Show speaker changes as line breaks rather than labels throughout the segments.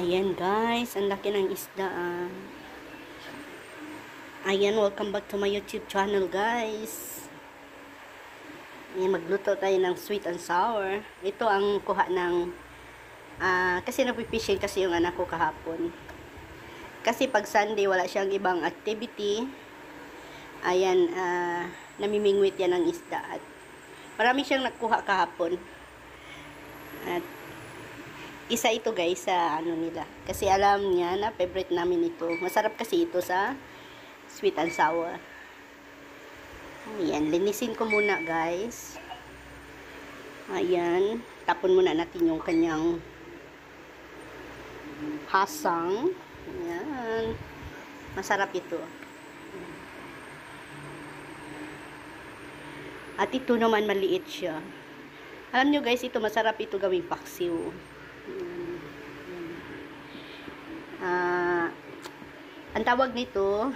Ayan guys, ang laki ng isda. Ayan, welcome back to my YouTube channel guys. Ayan, magluto tayo ng sweet and sour. Ito ang kuha ng kasi nagpipishing kasi yung anak ko kahapon. Kasi pag Sunday wala siyang ibang activity. Ayan, namimingwit yan ng isda. At marami siyang nakuha kahapon. At isa ito guys sa ano nila. Kasi alam niya na favorite namin ito. Masarap kasi ito sa sweet and sour. Ayan, linisin ko muna guys. Ayan, tapon muna natin yung kanyang hasang. Ayan. Masarap ito. At ito naman maliit siya. Alam nyo guys, ito masarap ito gawing paksiw. Ang tawag nito,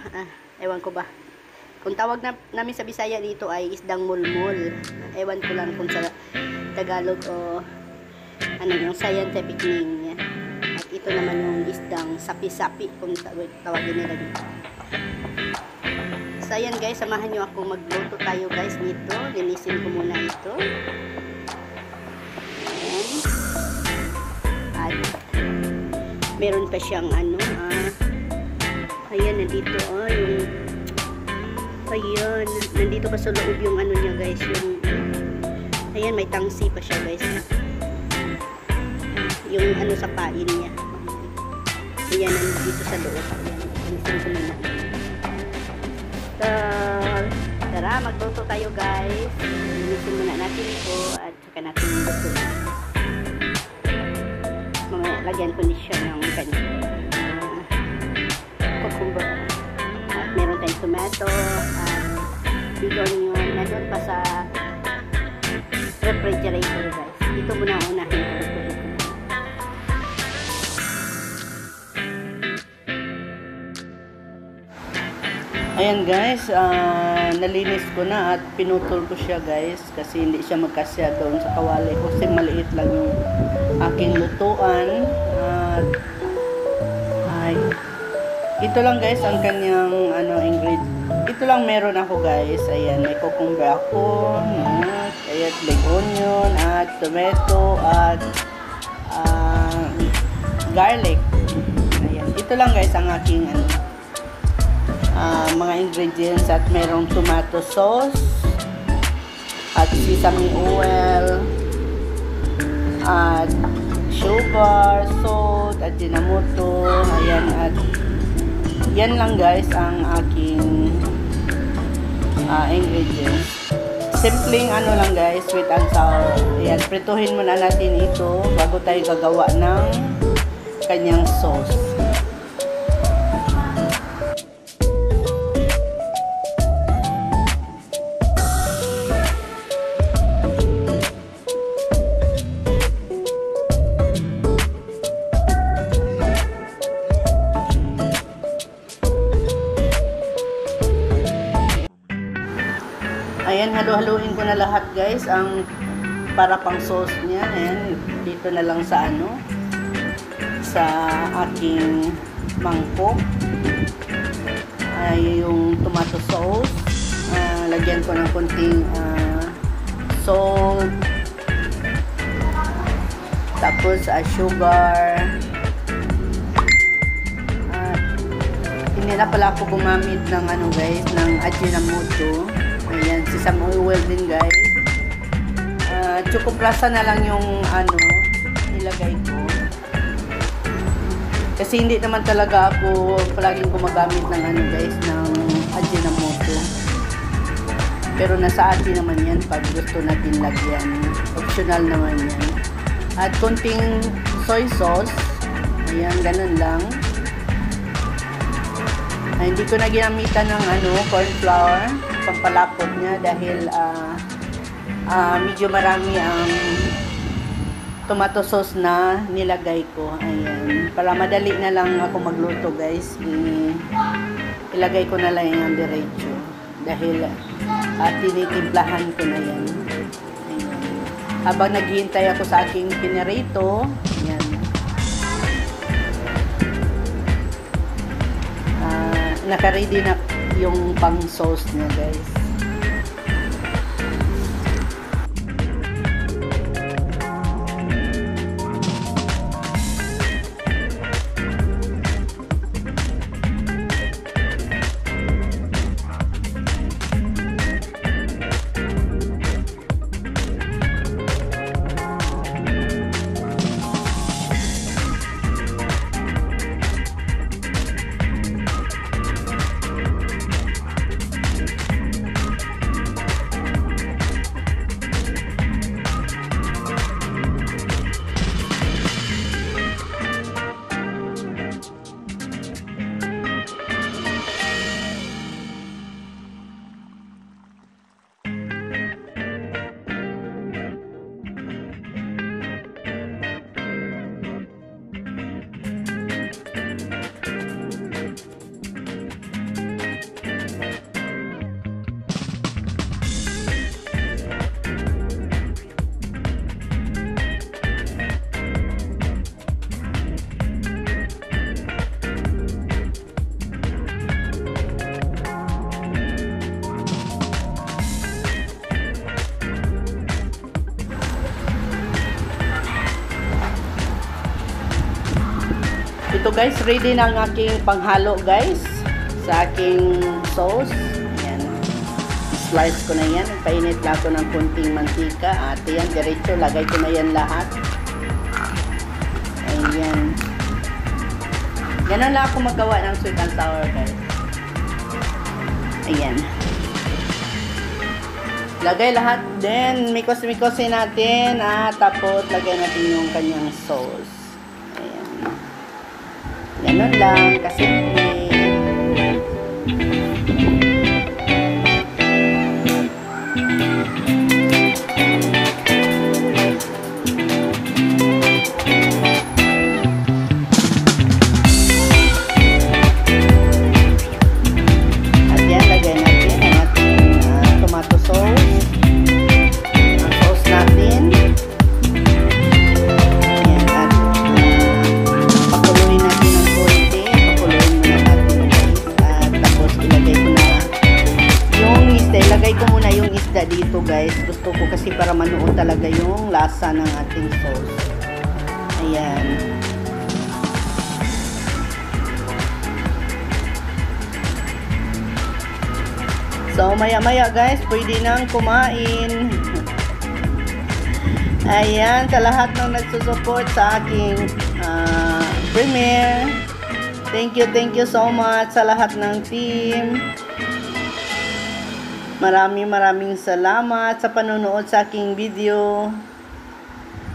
ewan ko ba, kung tawag namin sa Bisaya dito ay isdang mulmul. Ewan ko lang kung sa Tagalog o ano yung scientific name niya. At ito naman yung isdang sapi-sapi kung tawagin nila dito. So ayan guys, samahan nyo ako magluto tayo guys nito. Linisin ko muna ito. Ayan. At meron pa siyang ano, ayan, nandito, yung, ayan, nandito pa sa loob yung ano niya guys, yung, ayan, may tangsi pa siya guys, yung ano sa pain niya, ayan, nandito sa loob, ayan, linisin ko muna. So, tara, magluto tayo guys, linisin muna natin ito, at saka natin luto. Mamaya, lagyan ko siya ng kanya. Cucumber. At meron tayong tomato. At big onion. Nandun pa sa refrigerator guys. Ito muna unahin ko. Ayan guys, nalinis ko na at pinutol ko siya guys kasi hindi siya magkasya doon sa kawali kasi maliit lang yung aking lutuan. At ay, ito lang guys ang kanyang ano ingredient. Ito lang meron ako guys. Ayan, may cucumber ako, ayan, big onion at tomato at garlic. Ayan, ito lang guys ang aking ano, mga ingredients. At merong tomato sauce at sesame oil at sugar, salt at ginamoto. Ayan, at yan lang guys ang aking ingredients. Simpleng ano lang guys, sweet and sour. Ayan, prituhin muna natin ito bago tayo gagawa ng kanyang sauce. Ayan, halo-haluin ko na lahat guys ang para pang sauce niya. Ayan, dito na lang sa ano, sa aking mangkok ay yung tomato sauce. Lagyan ko ng konting salt, tapos sugar. Hindi na pala ako gumamit ng ano guys, ng ajinomoto. Ayan, sesame oil din guys. Chocoprasa na lang yung ano nilagay ko. Kasi hindi naman talaga ako palaging gumagamit ng ano guys, ng ajinomoto. Pero nasa atin naman yan pag gusto natin lagyan. Optional naman yan. At konting soy sauce. Ayan, ganun lang. Hindi ko na ginamitan ng ano, corn flour, pampalapot niya dahil medyo marami ang tomato sauce na nilagay ko. Ayan, para madali na lang ako magluto guys, ilagay ko na lang yung diretso dahil tinitimplahan ko na yan. Ayan. Habang naghihintay ako sa aking pinirito, ayan, naka-ready na yung pang sauce niya, guys. Ito guys, ready na ang aking panghalo guys sa aking sauce. Ayan. Slice ko na yan. Painit lang ako ng kunting mantika. At yan, diretso. Lagay ko na yan lahat. Ayan. Ganun lang ako magawa ng sweet and sour guys. Ayan. Lagay lahat. Then, mikos-mikosin natin. Tapos, lagay natin yung kanyang sauce. Ganun lang, kasi at yan, lagay natin ang ating tomato sauce. Ang sauce natin. Dito guys, gusto ko kasi para manuot talaga yung lasa ng ating sauce. Ayan. So maya-maya guys, pwede nang kumain. Ayan, sa lahat ng nagsusupport sa aking premiere. Thank you so much sa lahat ng team. Maraming salamat sa panonood sa aking video.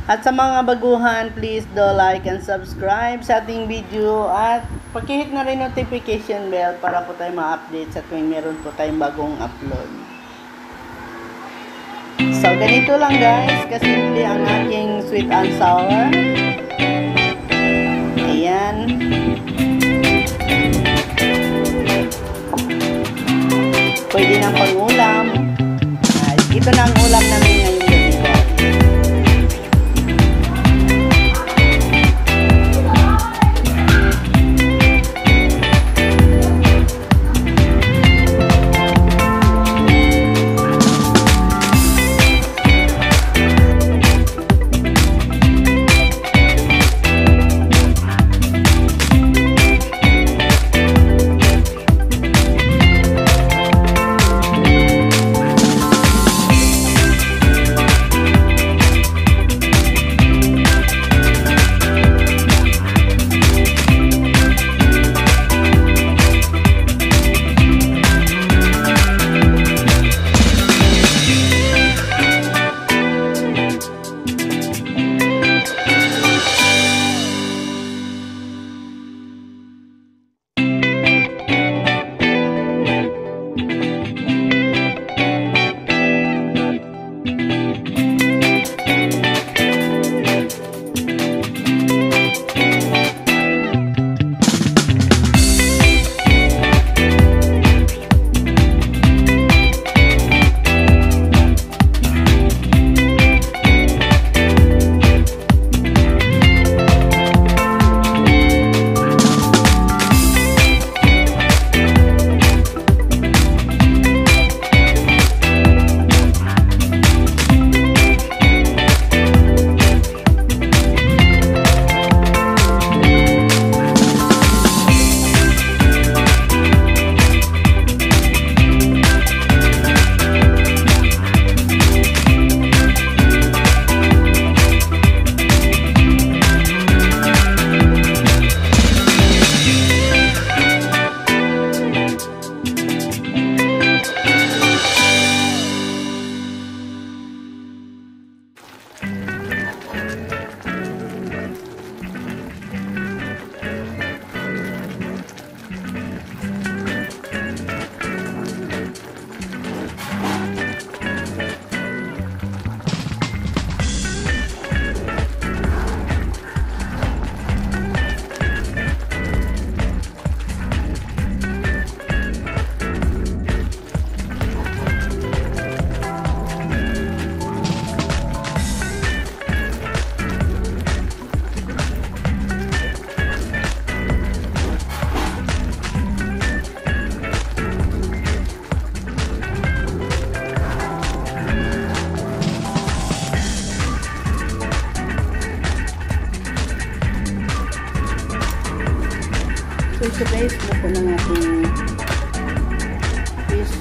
At sa mga baguhan, please do like and subscribe sa ating video. At pakihit na rin notification bell para po tayo ma-update sa tuwing meron po tayong bagong upload. So, ganito lang guys. Kasimple ang aking sweet and sour. Ayan. Pwede ng pang-ulam. Ito na ang ulam namin ngayong gabi guys.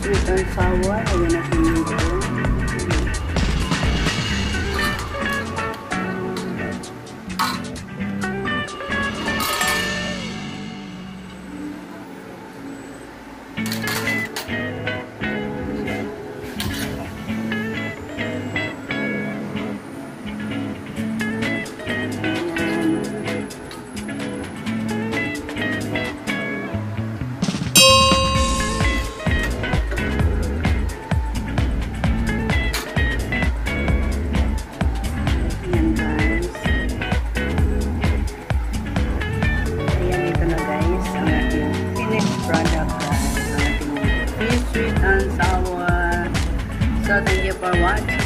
sweet and sour. Lagyan natin dito. Product guys, ang ating fish sweet and sour. So thank you for watching.